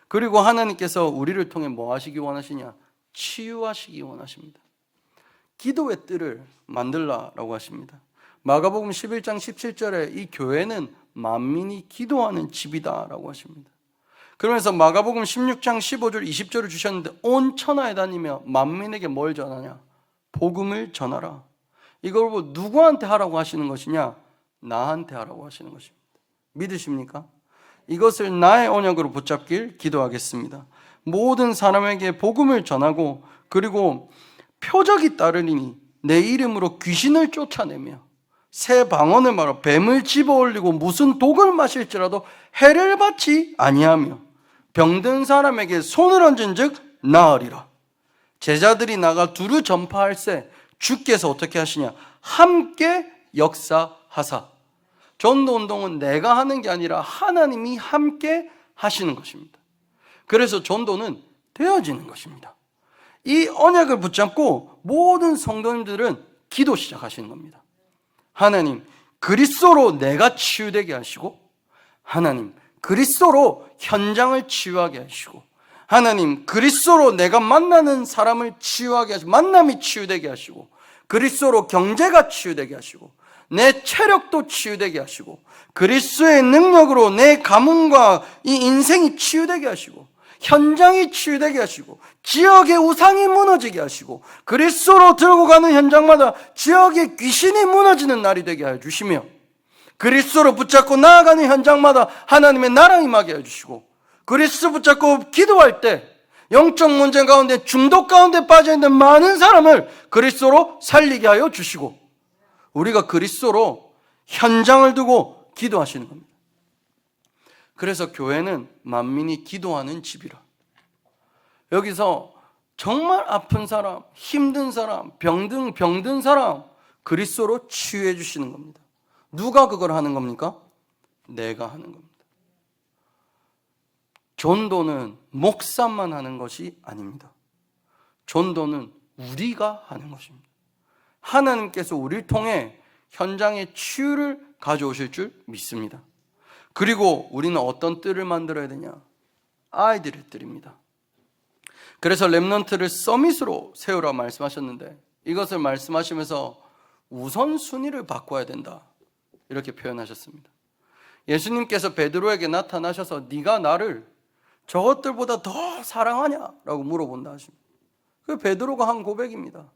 그리고 하나님께서 우리를 통해 뭐 하시기 원하시냐? 치유하시기 원하십니다. 기도의 뜰을 만들라라고 하십니다. 마가복음 11장 17절에 이 교회는 만민이 기도하는 집이다라고 하십니다. 그러면서 마가복음 16장 15절 20절을 주셨는데, 온 천하에 다니며 만민에게 뭘 전하냐? 복음을 전하라. 이걸 뭐 누구한테 하라고 하시는 것이냐? 나한테 하라고 하시는 것입니다. 믿으십니까? 이것을 나의 언약으로 붙잡길 기도하겠습니다. 모든 사람에게 복음을 전하고, 그리고 표적이 따르리니 내 이름으로 귀신을 쫓아내며 새 방언을 말하고 뱀을 집어올리고 무슨 독을 마실지라도 해를 받지 아니하며 병든 사람에게 손을 얹은 즉 나으리라. 제자들이 나가 두루 전파할세 주께서 어떻게 하시냐? 함께 역사하사. 전도운동은 내가 하는 게 아니라 하나님이 함께 하시는 것입니다. 그래서 전도는 되어지는 것입니다. 이 언약을 붙잡고 모든 성도님들은 기도 시작하시는 겁니다. 하나님, 그리스도로 내가 치유되게 하시고, 하나님, 그리스도로 현장을 치유하게 하시고, 하나님, 그리스도로 내가 만나는 사람을 치유하게 하시고, 만남이 치유되게 하시고, 그리스도로 경제가 치유되게 하시고, 내 체력도 치유되게 하시고, 그리스도의 능력으로 내 가문과 이 인생이 치유되게 하시고, 현장이 치유되게 하시고, 지역의 우상이 무너지게 하시고, 그리스도로 들고 가는 현장마다 지역의 귀신이 무너지는 날이 되게 하여 주시며, 그리스도로 붙잡고 나아가는 현장마다 하나님의 나라 임하게 해 주시고, 그리스도 붙잡고 기도할 때 영적 문제 가운데, 중독 가운데 빠져있는 많은 사람을 그리스도로 살리게 하여 주시고, 우리가 그리스도로 현장을 두고 기도하시는 겁니다. 그래서 교회는 만민이 기도하는 집이라. 여기서 정말 아픈 사람, 힘든 사람, 병든 사람 그리스도로 치유해 주시는 겁니다. 누가 그걸 하는 겁니까? 내가 하는 겁니다. 전도는 목사만 하는 것이 아닙니다. 전도는 우리가 하는 것입니다. 하나님께서 우리를 통해 현장에 치유를 가져오실 줄 믿습니다. 그리고 우리는 어떤 뜰을 만들어야 되냐? 아이들의 뜰입니다. 그래서 렘넌트를 서밋으로 세우라 말씀하셨는데, 이것을 말씀하시면서 우선순위를 바꿔야 된다, 이렇게 표현하셨습니다. 예수님께서 베드로에게 나타나셔서 네가 나를 저것들보다 더 사랑하냐? 라고 물어본다 하십니다. 그 베드로가 한 고백입니다.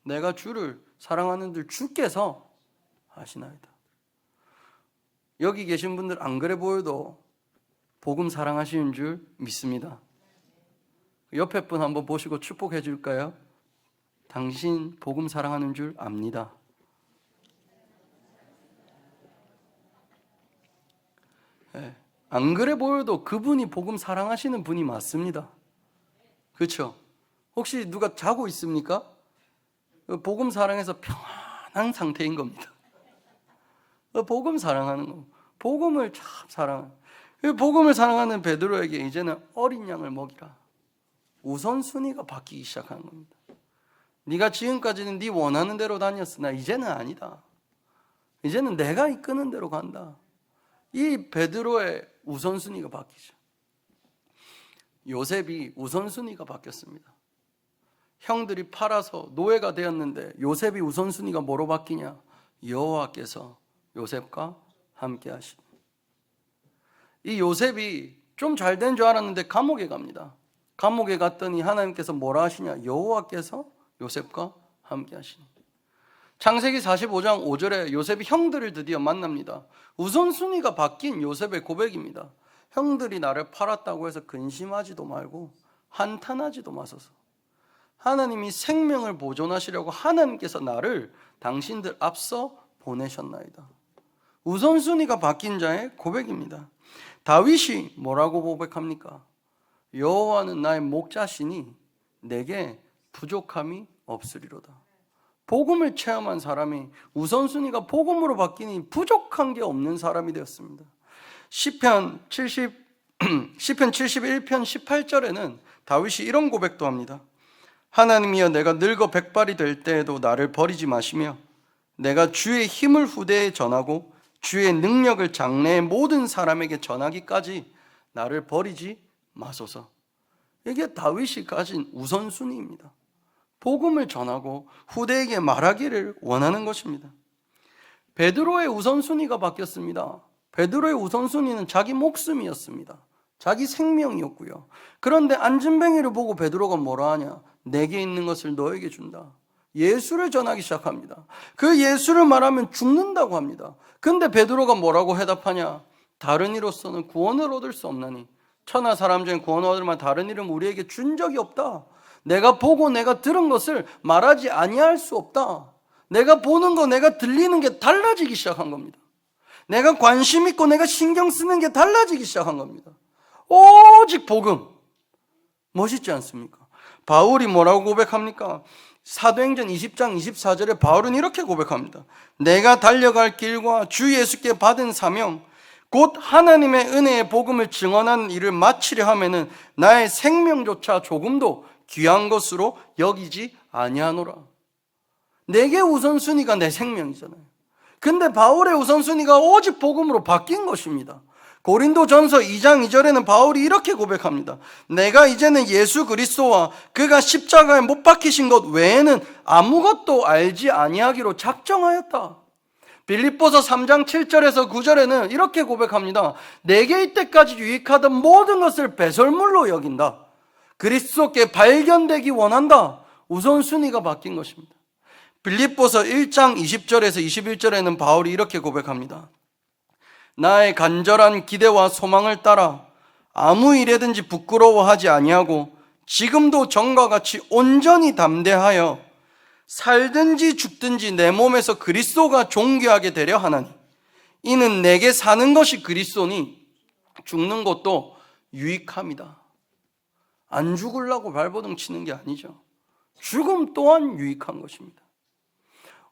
내가 주를 사랑하는 줄 주께서 아시나이다. 여기 계신 분들 안 그래 보여도 복음 사랑하시는 줄 믿습니다. 옆에 분 한번 보시고 축복해 줄까요? 당신 복음 사랑하는 줄 압니다. 네. 안 그래 보여도 그분이 복음 사랑하시는 분이 맞습니다. 그렇죠? 혹시 누가 자고 있습니까? 복음 사랑해서 평안한 상태인 겁니다. 복음 사랑하는 거. 복음을 참 사랑하는. 복음을 사랑하는 베드로에게 이제는 어린 양을 먹이라. 우선순위가 바뀌기 시작하는 겁니다. 네가 지금까지는 네 원하는 대로 다녔으나 이제는 아니다. 이제는 내가 이끄는 대로 간다. 이 베드로의 우선순위가 바뀌죠. 요셉이 우선순위가 바뀌었습니다. 형들이 팔아서 노예가 되었는데 요셉이 우선순위가 뭐로 바뀌냐? 여호와께서 요셉과 함께 하시니. 이 요셉이 좀 잘 된 줄 알았는데 감옥에 갑니다. 감옥에 갔더니 하나님께서 뭐라 하시냐? 여호와께서 요셉과 함께 하시니. 창세기 45장 5절에 요셉이 형들을 드디어 만납니다. 우선순위가 바뀐 요셉의 고백입니다. 형들이 나를 팔았다고 해서 근심하지도 말고 한탄하지도 마소서. 하나님이 생명을 보존하시려고 하나님께서 나를 당신들 앞서 보내셨나이다. 우선순위가 바뀐 자의 고백입니다. 다윗이 뭐라고 고백합니까? 여호와는 나의 목자시니 내게 부족함이 없으리로다. 복음을 체험한 사람이 우선순위가 복음으로 바뀌니 부족한 게 없는 사람이 되었습니다. 시편 71편 18절에는 다윗이 이런 고백도 합니다. 하나님이여, 내가 늙어 백발이 될 때에도 나를 버리지 마시며 내가 주의 힘을 후대에 전하고 주의 능력을 장래의 모든 사람에게 전하기까지 나를 버리지 마소서. 이게 다윗이 가진 우선순위입니다. 복음을 전하고 후대에게 말하기를 원하는 것입니다. 베드로의 우선순위가 바뀌었습니다. 베드로의 우선순위는 자기 목숨이었습니다. 자기 생명이었고요. 그런데 안진뱅이를 보고 베드로가 뭐라 하냐? 내게 있는 것을 너에게 준다. 예수를 전하기 시작합니다. 그 예수를 말하면 죽는다고 합니다. 근데 베드로가 뭐라고 해답하냐? 다른 이로서는 구원을 얻을 수 없나니 천하 사람 중에 구원을 얻을 만한 다른 이름 우리에게 준 적이 없다. 내가 보고 내가 들은 것을 말하지 아니할 수 없다. 내가 보는 거, 내가 들리는 게 달라지기 시작한 겁니다. 내가 관심 있고 내가 신경 쓰는 게 달라지기 시작한 겁니다. 오직 복음. 멋있지 않습니까? 바울이 뭐라고 고백합니까? 사도행전 20장 24절에 바울은 이렇게 고백합니다. 내가 달려갈 길과 주 예수께 받은 사명 곧 하나님의 은혜의 복음을 증언하는 일을 마치려 하면은 나의 생명조차 조금도 귀한 것으로 여기지 아니하노라. 내게 우선순위가 내 생명이잖아요. 근데 바울의 우선순위가 오직 복음으로 바뀐 것입니다. 고린도전서 2장 2절에는 바울이 이렇게 고백합니다. 내가 이제는 예수 그리스도와 그가 십자가에 못 박히신 것 외에는 아무것도 알지 아니하기로 작정하였다. 빌립보서 3장 7절에서 9절에는 이렇게 고백합니다. 내게 이때까지 유익하던 모든 것을 배설물로 여긴다. 그리스도께 발견되기 원한다. 우선순위가 바뀐 것입니다. 빌립보서 1장 20절에서 21절에는 바울이 이렇게 고백합니다. 나의 간절한 기대와 소망을 따라 아무 일에든지 부끄러워하지 아니하고 지금도 전과 같이 온전히 담대하여 살든지 죽든지 내 몸에서 그리스도가 존귀하게 되려 하나니 이는 내게 사는 것이 그리스도니 죽는 것도 유익함이다. 안 죽으려고 발버둥 치는 게 아니죠. 죽음 또한 유익한 것입니다.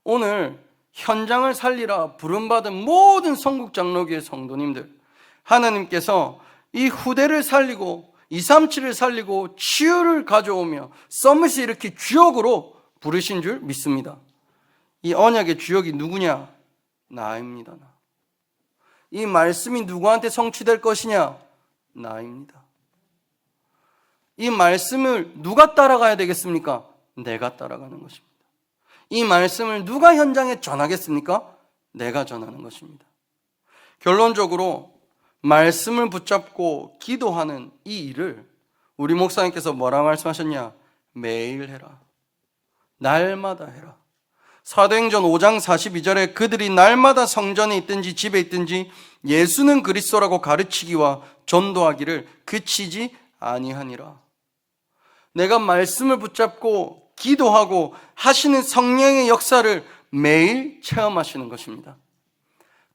오늘 현장을 살리라 부름받은 모든 성국 장로교회 성도님들, 하나님께서 이 후대를 살리고 237을 살리고 치유를 가져오며 서밋을 이렇게 주역으로 부르신 줄 믿습니다. 이 언약의 주역이 누구냐? 나입니다. 이 말씀이 누구한테 성취될 것이냐? 나입니다. 이 말씀을 누가 따라가야 되겠습니까? 내가 따라가는 것입니다. 이 말씀을 누가 현장에 전하겠습니까? 내가 전하는 것입니다. 결론적으로 말씀을 붙잡고 기도하는 이 일을 우리 목사님께서 뭐라 말씀하셨냐? 매일 해라. 날마다 해라. 사도행전 5장 42절에 그들이 날마다 성전에 있든지 집에 있든지 예수는 그리스도라고 가르치기와 전도하기를 그치지 아니하니라. 내가 말씀을 붙잡고 기도하고 하시는 성령의 역사를 매일 체험하시는 것입니다.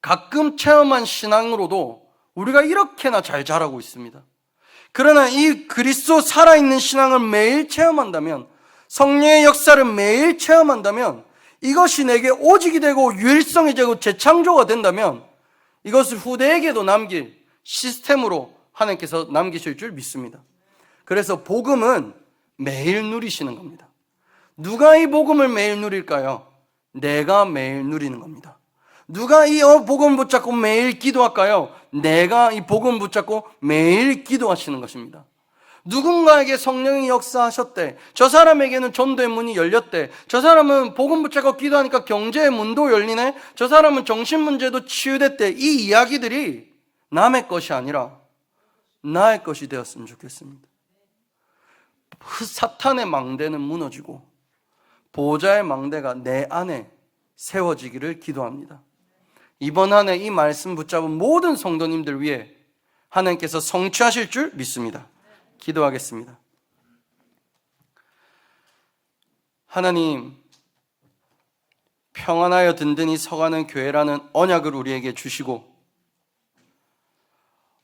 가끔 체험한 신앙으로도 우리가 이렇게나 잘 자라고 있습니다. 그러나 이 그리스도 살아있는 신앙을 매일 체험한다면, 성령의 역사를 매일 체험한다면, 이것이 내게 오직이 되고 유일성이 되고 재창조가 된다면 이것을 후대에게도 남길 시스템으로 하나님께서 남기실 줄 믿습니다. 그래서 복음은 매일 누리시는 겁니다. 누가 이 복음을 매일 누릴까요? 내가 매일 누리는 겁니다. 누가 이 복음을 붙잡고 매일 기도할까요? 내가 이 복음을 붙잡고 매일 기도하시는 것입니다. 누군가에게 성령이 역사하셨대, 저 사람에게는 전도의 문이 열렸대, 저 사람은 복음 붙잡고 기도하니까 경제의 문도 열리네, 저 사람은 정신문제도 치유됐대. 이 이야기들이 남의 것이 아니라 나의 것이 되었으면 좋겠습니다. 사탄의 망대는 무너지고 보호자의 망대가 내 안에 세워지기를 기도합니다. 이번 한 해 이 말씀 붙잡은 모든 성도님들 위해 하나님께서 성취하실 줄 믿습니다. 기도하겠습니다. 하나님, 평안하여 든든히 서가는 교회라는 언약을 우리에게 주시고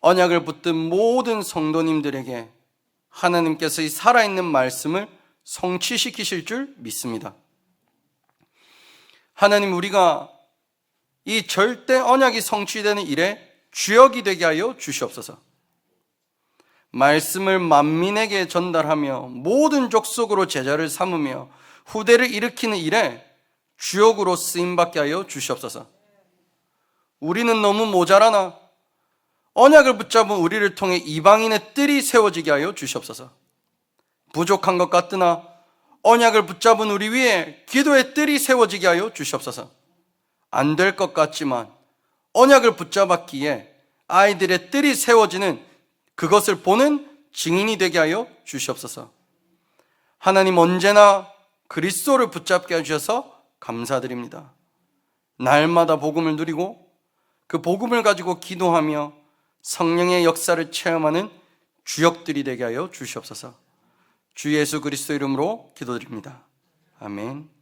언약을 붙든 모든 성도님들에게 하나님께서 이 살아있는 말씀을 성취시키실 줄 믿습니다. 하나님, 우리가 이 절대 언약이 성취되는 일에 주역이 되게 하여 주시옵소서. 말씀을 만민에게 전달하며 모든 족속으로 제자를 삼으며 후대를 일으키는 일에 주역으로 쓰임받게 하여 주시옵소서. 우리는 너무 모자라나 언약을 붙잡은 우리를 통해 이방인의 뜰이 세워지게 하여 주시옵소서. 부족한 것 같으나 언약을 붙잡은 우리 위에 기도의 뜰이 세워지게 하여 주시옵소서. 안 될 것 같지만 언약을 붙잡았기에 아이들의 뜰이 세워지는 그것을 보는 증인이 되게 하여 주시옵소서. 하나님, 언제나 그리스도를 붙잡게 해주셔서 감사드립니다. 날마다 복음을 누리고 그 복음을 가지고 기도하며 성령의 역사를 체험하는 주역들이 되게 하여 주시옵소서. 주 예수 그리스도 이름으로 기도드립니다. 아멘.